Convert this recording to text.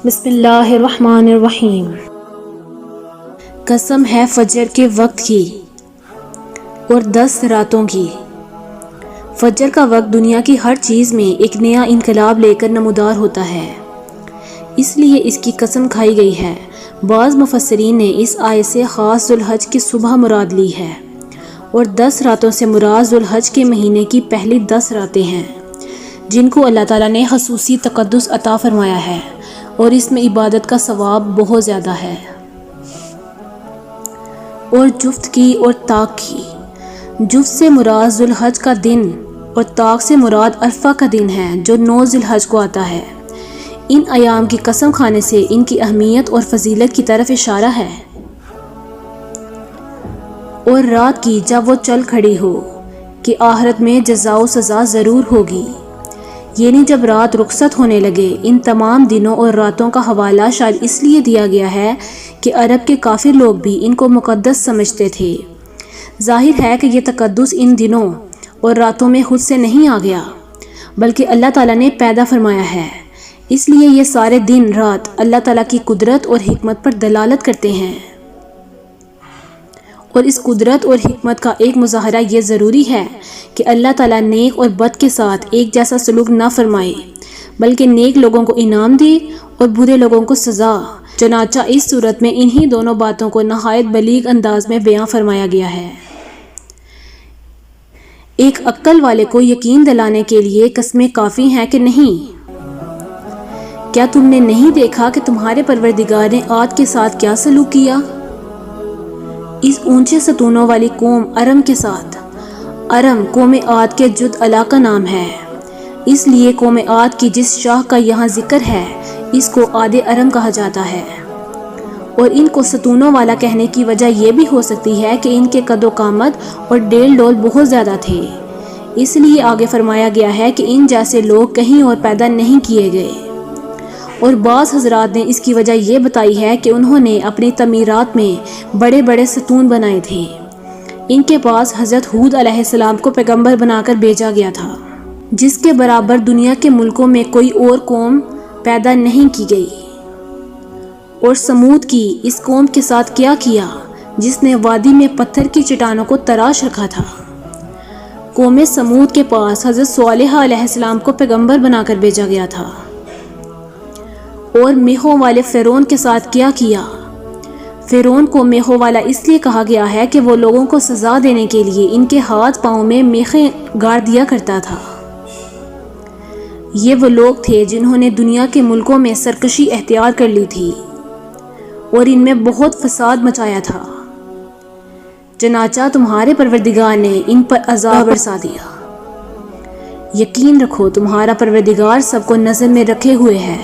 بسم اللہ الرحمن الرحیم۔ قسم ہے فجر کے وقت کی اور 10 راتوں کی۔ فجر کا وقت دنیا کی ہر چیز میں ایک نیا انقلاب لے کر نمودار ہوتا ہے، اس لیے اس کی قسم کھائی گئی ہے۔ بعض مفسرین نے اس آیت سے خاص ذوالحج کی صبح مراد لی ہے، اور 10 راتوں سے مراد ذوالحج کے مہینے کی پہلی 10 راتیں ہیں، جن کو اللہ تعالیٰ نے خصوصی تقدس عطا فرمایا ہے، اور اس میں عبادت کا ثواب بہت زیادہ ہے۔ اور جفت کی اور طاق کی۔ جفت سے مراد ذوالحج کا دن اور طاق سے مراد عرفہ کا دن ہے جو 9 ذی الحج کو آتا ہے۔ ان ایام کی قسم کھانے سے ان کی اہمیت اور فضیلت کی طرف اشارہ ہے۔ اور رات کی جب وہ چل کھڑی ہو کہ آخرت میں جزا و سزا ضرور ہوگی، یعنی جب رات رخصت ہونے لگے۔ ان تمام دنوں اور راتوں کا حوالہ شاید اس لیے دیا گیا ہے کہ عرب کے کافر لوگ بھی ان کو مقدس سمجھتے تھے۔ ظاہر ہے کہ یہ تقدس ان دنوں اور راتوں میں خود سے نہیں آ گیا، بلکہ اللہ تعالیٰ نے پیدا فرمایا ہے۔ اس لیے یہ سارے دن رات اللہ تعالیٰ کی قدرت اور حکمت پر دلالت کرتے ہیں، اور اس قدرت اور حکمت کا ایک مظاہرہ یہ ضروری ہے کہ اللہ تعالیٰ نیک اور بد کے ساتھ ایک جیسا سلوک نہ فرمائے، بلکہ نیک لوگوں کو انعام دے اور برے لوگوں کو سزا۔ چنانچہ اس صورت میں انہی دونوں باتوں کو نہایت بلیغ انداز میں بیان فرمایا گیا ہے۔ ایک عقل والے کو یقین دلانے کے لیے قسمیں کافی ہیں کہ نہیں؟ کیا تم نے نہیں دیکھا کہ تمہارے پروردگار نے عاد کے ساتھ کیا سلوک کیا؟ اس اونچے ستونوں والی قوم ارم کے ساتھ۔ ارم قوم عاد کے جد علا کا نام ہے، اس لیے قوم عاد کی جس شاہ کا یہاں ذکر ہے اس کو عاد ارم کہا جاتا ہے۔ اور ان کو ستونوں والا کہنے کی وجہ یہ بھی ہو سکتی ہے کہ ان کے قد و قامت اور ڈیل ڈول بہت زیادہ تھے، اس لیے آگے فرمایا گیا ہے کہ ان جیسے لوگ کہیں اور پیدا نہیں کیے گئے۔ اور بعض حضرات نے اس کی وجہ یہ بتائی ہے کہ انہوں نے اپنی تعمیرات میں بڑے بڑے ستون بنائے تھے۔ ان کے پاس حضرت ہود علیہ السلام کو پیغمبر بنا کر بھیجا گیا تھا، جس کے برابر دنیا کے ملکوں میں کوئی اور قوم پیدا نہیں کی گئی۔ اور سمود کی اس قوم کے ساتھ کیا کیا جس نے وادی میں پتھر کی چٹانوں کو تراش رکھا تھا۔ قوم سمود کے پاس حضرت صالح علیہ السلام کو پیغمبر بنا کر بھیجا گیا تھا۔ اور میخوں والے فرعون کے ساتھ کیا کیا؟ فرعون کو میخوں والا اس لیے کہا گیا ہے کہ وہ لوگوں کو سزا دینے کے لیے ان کے ہاتھ پاؤں میں میخیں گاڑ دیا کرتا تھا۔ یہ وہ لوگ تھے جنہوں نے دنیا کے ملکوں میں سرکشی اختیار کر لی تھی اور ان میں بہت فساد مچایا تھا، چنانچہ تمہارے پروردگار نے ان پر عذاب برسا دیا۔ یقین رکھو تمہارا پروردگار سب کو نظر میں رکھے ہوئے ہے۔